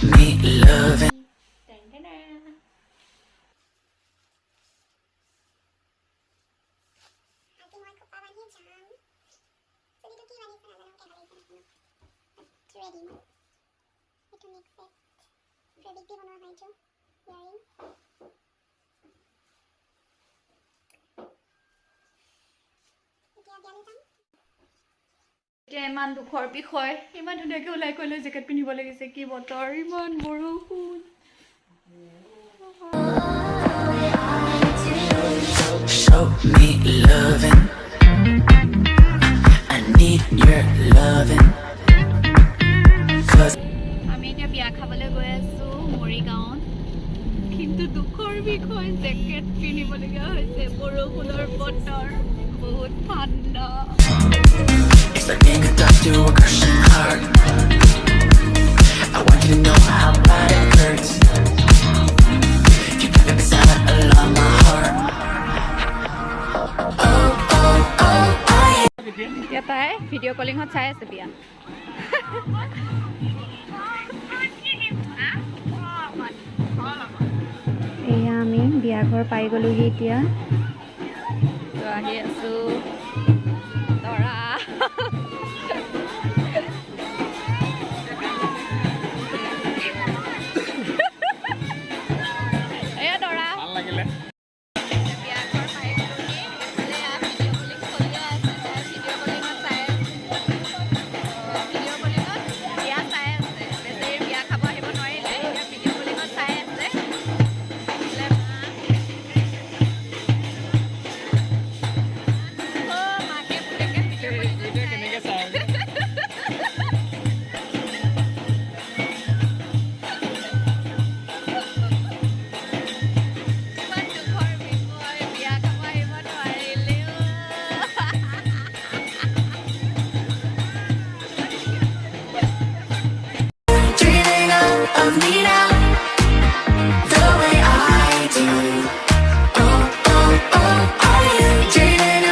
me loving. এতিয়া ইমান দুখৰ বিষয় ইমান ধুনীয়াকৈ ওলাই কৰিলে জেকেট পিন্ধিব লাগিছে কি বতৰ ইমান বৰষুণ Show me loving. I need your loving. Cause আমি এতিয়া বিয়া খাবলৈ গৈ আছো মৰিগাঁৱত কিন্তু দুখৰ বিষয় জেকেট পিন্ধিবলগীয়া হৈছে বৰষুণৰ বতৰ বহুত ঠাণ্ডা it's like being conducted to a crushing heart. I want you to know how bad it hurts. You keep it silent along my heart. এতিয়া তাই ভিডিঅ' কলিঙত চাই আছে বিয়া এয়া আমি বিয়া ঘৰ পাই গ'লোহি এতিয়া আহি আছো দৰা এয়া দৰা ভাল লাগিলে Of me now, the way I do. Oh, oh, oh, are you dreaming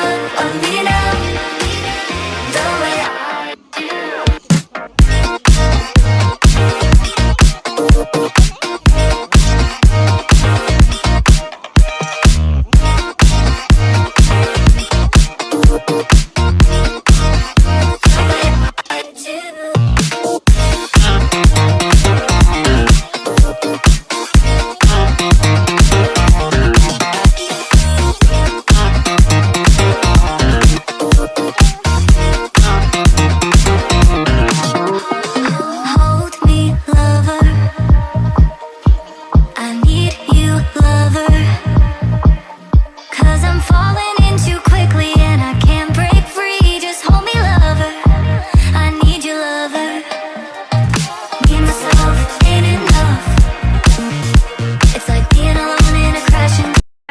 of me now, the way I do?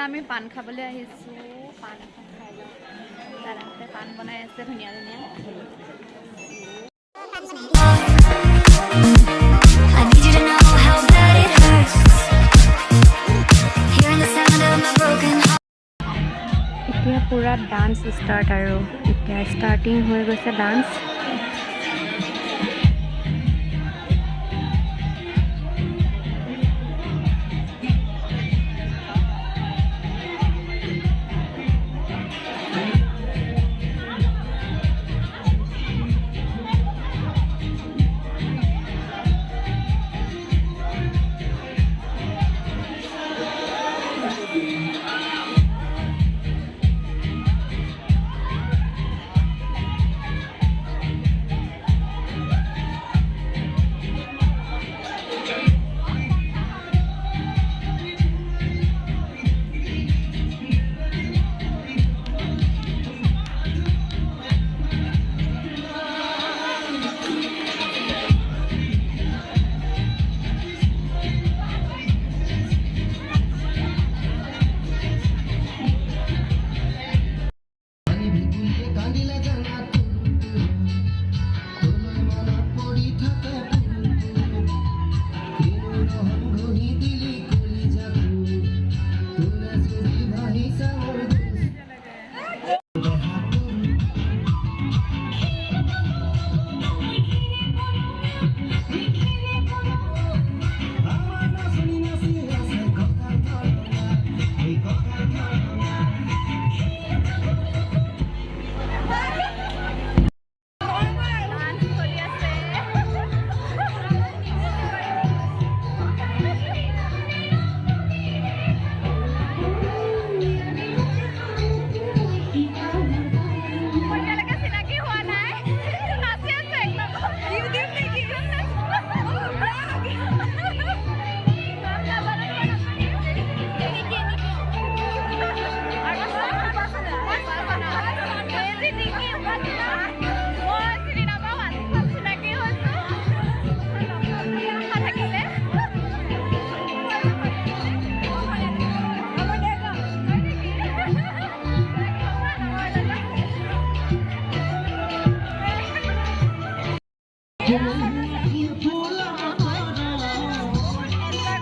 আমি পান খাবলৈ আহিছো পান এখন খাই লওঁ দাদাহঁতে পান বনাই আছে ধুনীয়া ধুনীয়া এতিয়া পুৰা ডান্স ষ্টাৰ্ট আৰু এতিয়া ষ্টাৰ্টিং হৈ গৈছে ডান্স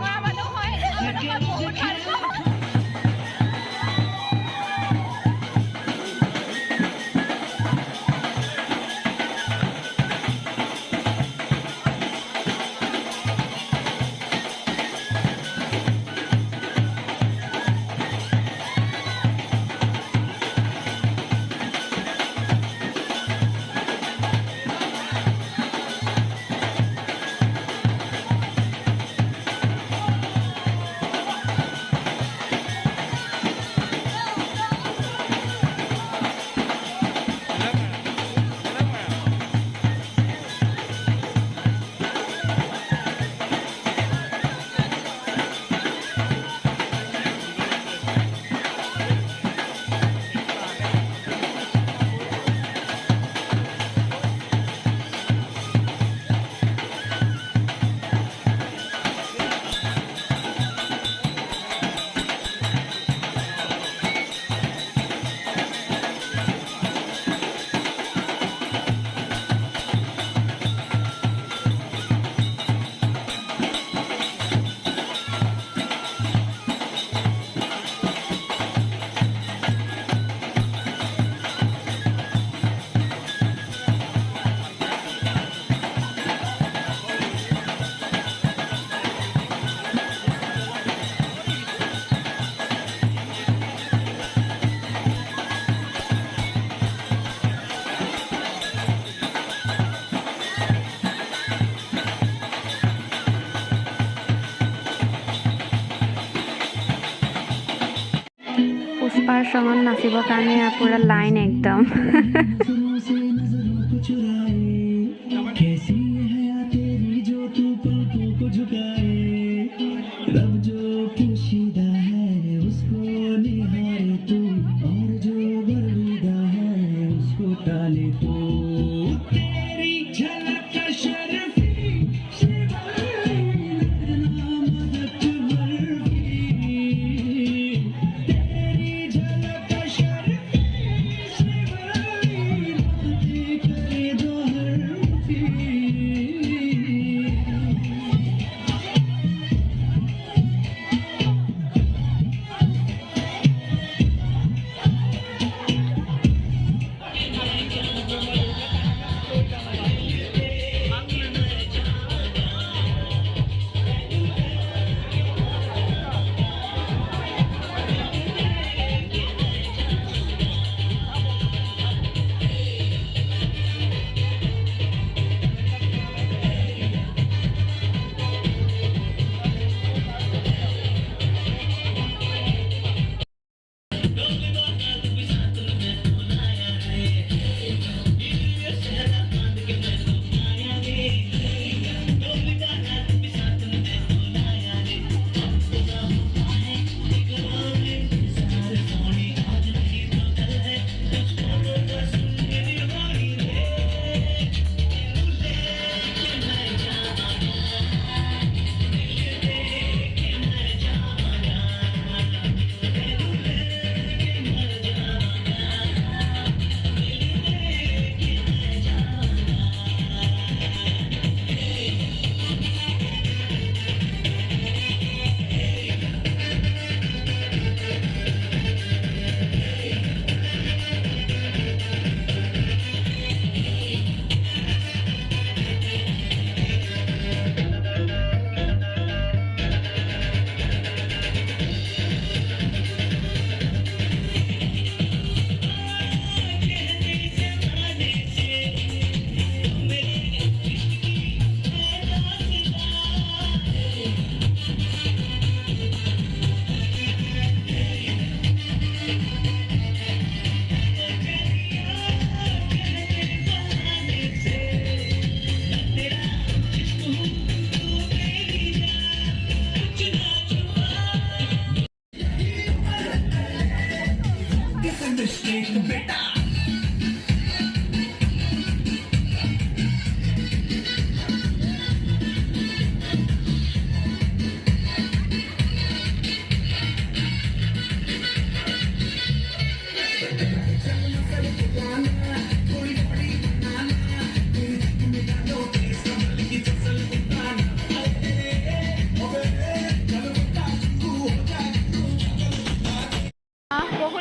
কৰা মানুহ হয় বহুত ভাল পাওঁ পুষ্পাৰ চঙত নাচিবৰ কাৰণে পুৰা লাইন একদম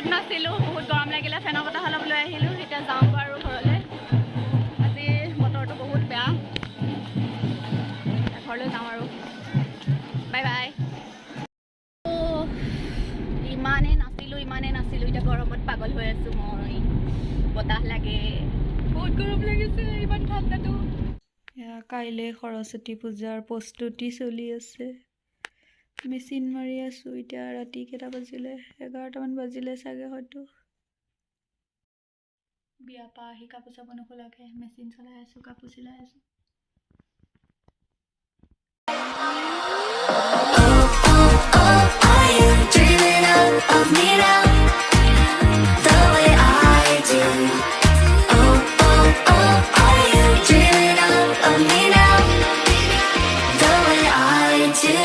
বহুত নাছিলোঁ, বহুত গৰম লাগিলে, ফেনৰ বতাহ অলপ লৈ আহিলোঁ। এতিয়া যাওঁগৈ আৰু ঘৰলৈ। আজি বতৰটো বহুত বেয়া, ঘৰলৈ যাওঁ আৰু। Bye bye. ইমানেই নাছিলোঁ, এতিয়া গৰমত পাগল হৈ আছোঁ মই। বতাহ লাগে, বহুত গৰম লাগিছে, ইমান ঠাণ্ডাটো। কাইলৈ সৰস্বতী পূজাৰ প্ৰস্তুতি চলি আছে। মেচিন মাৰি আছোঁ। এতিয়া ৰাতি কেইটা বাজিলে? 11টামান বাজিলে চাগে হয়তো। বিয়াৰ পৰা আহি কাপোৰ চাপোৰ নোখোলাকৈ মেচিন চলাই আছোঁ, কাপোৰ চিলাই আছোঁ। Are you dreaming of me now? The way I do. Are you dreaming of me now? The way I do.